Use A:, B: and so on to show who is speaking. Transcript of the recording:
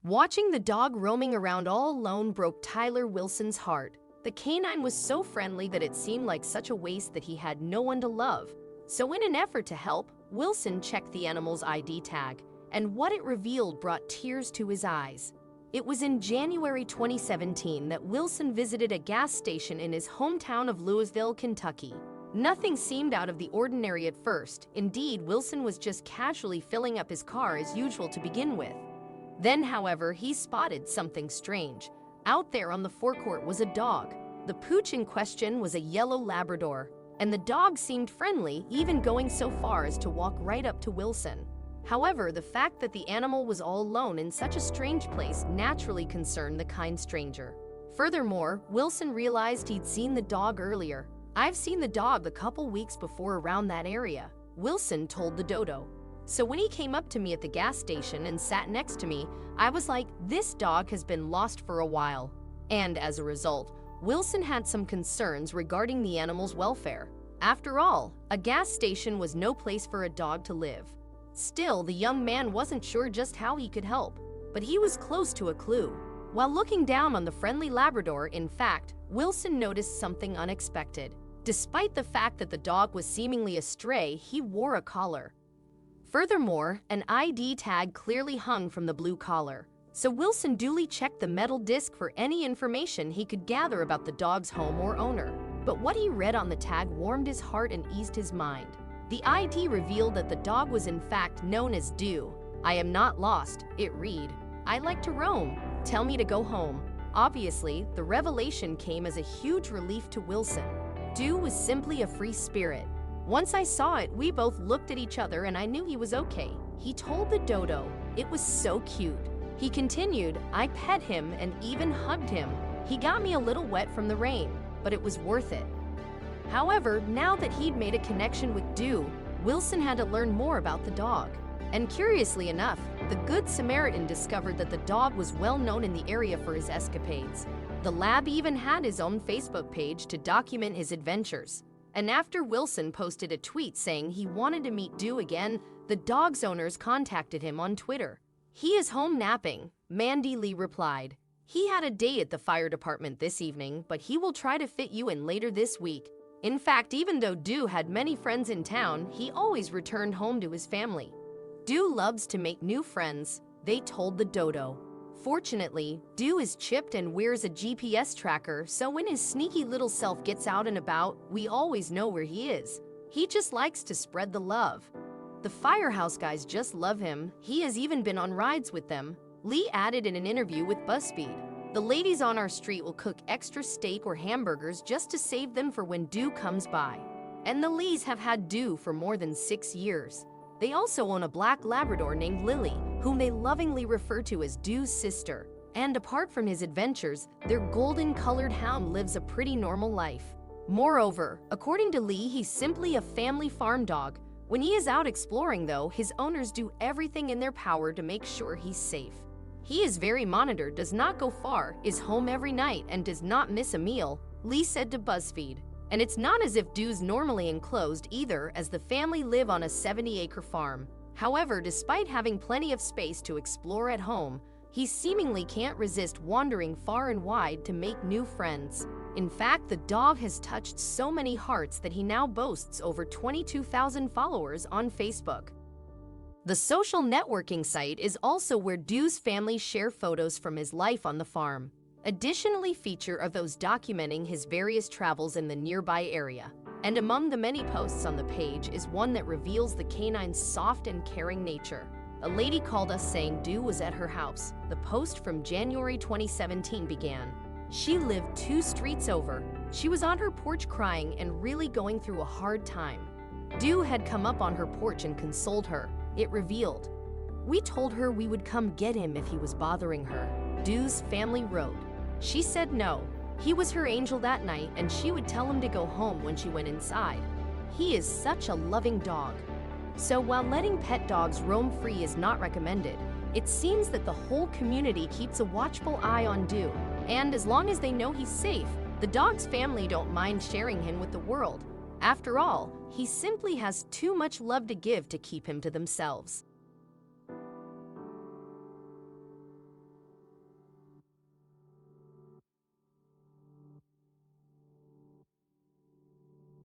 A: Watching the dog roaming around all alone broke Tyler Wilson's heart. The canine was so friendly that it seemed like such a waste that he had no one to love. So in an effort to help, Wilson checked the animal's ID tag, and what it revealed brought tears to his eyes. It was in January 2017 that Wilson visited a gas station in his hometown of Louisville, Kentucky. Nothing seemed out of the ordinary at first. Indeed, Wilson was just casually filling up his car as usual to begin with. Then, however, he spotted something strange. Out there on the forecourt was a dog. The pooch in question was a yellow Labrador, and the dog seemed friendly, even going so far as to walk right up to Wilson. However, the fact that the animal was all alone in such a strange place naturally concerned the kind stranger. Furthermore, Wilson realized he'd seen the dog earlier. "I've seen the dog a couple weeks before around that area," Wilson told the dodo. "So when he came up to me at the gas station and sat next to me, I was like, this dog has been lost for a while." And as a result, Wilson had some concerns regarding the animal's welfare. After all, a gas station was no place for a dog to live. Still, the young man wasn't sure just how he could help, but he was close to a clue. While looking down on the friendly Labrador, in fact, Wilson noticed something unexpected. Despite the fact that the dog was seemingly a stray, he wore a collar. Furthermore, an ID tag clearly hung from the blue collar. So Wilson duly checked the metal disc for any information he could gather about the dog's home or owner. But what he read on the tag warmed his heart and eased his mind. The ID revealed that the dog was in fact known as Do. "I am not lost," it read. "I like to roam. Tell me to go home." Obviously, the revelation came as a huge relief to Wilson. Do was simply a free spirit. "Once I saw it, we both looked at each other and I knew he was okay," he told the dodo. "It was so cute." He continued, "I pet him and even hugged him. He got me a little wet from the rain, but it was worth it." However, now that he'd made a connection with Do, Wilson had to learn more about the dog. And curiously enough, the Good Samaritan discovered that the dog was well known in the area for his escapades. The lab even had his own Facebook page to document his adventures. And after Wilson posted a tweet saying he wanted to meet Do again, the dog's owners contacted him on Twitter. "He is home napping," Mandy Lee replied. "He had a date at the fire department this evening, but he will try to fit you in later this week." In fact, even though Do had many friends in town, he always returned home to his family. "Do loves to make new friends," they told the dodo. Fortunately, Do is chipped and wears a GPS tracker, so when his sneaky little self gets out and about, we always know where he is. He just likes to spread the love. "The Firehouse guys just love him. He has even been on rides with them," Lee added in an interview with BuzzFeed. "The ladies on our street will cook extra steak or hamburgers just to save them for when Do comes by." And the Lees have had Do for more than 6 years. They also own a black Labrador named Lily, whom they lovingly refer to as Do's sister. And apart from his adventures, their golden-colored hound lives a pretty normal life. Moreover, according to Lee, he's simply a family farm dog. When he is out exploring, though, his owners do everything in their power to make sure he's safe. "He is very monitored, does not go far, is home every night, and does not miss a meal," Lee said to BuzzFeed. And it's not as if Do's normally enclosed either, as the family live on a 70-acre farm. However, despite having plenty of space to explore at home, he seemingly can't resist wandering far and wide to make new friends. In fact, the dog has touched so many hearts that he now boasts over 22,000 followers on Facebook. The social networking site is also where Do's family share photos from his life on the farm. Additionally, feature are those documenting his various travels in the nearby area. And among the many posts on the page is one that reveals the canine's soft and caring nature. "A lady called us saying Do was at her house," the post from January 2017 began. "She lived 2 streets over. She was on her porch crying and really going through a hard time. Do had come up on her porch and consoled her," it revealed. "We told her we would come get him if he was bothering her," Do's family wrote. "She said no. He was her angel that night, and she would tell him to go home when she went inside. He is such a loving dog." So while letting pet dogs roam free is not recommended, it seems that the whole community keeps a watchful eye on Do. And as long as they know he's safe, the dog's family don't mind sharing him with the world. After all, he simply has too much love to give to keep him to themselves.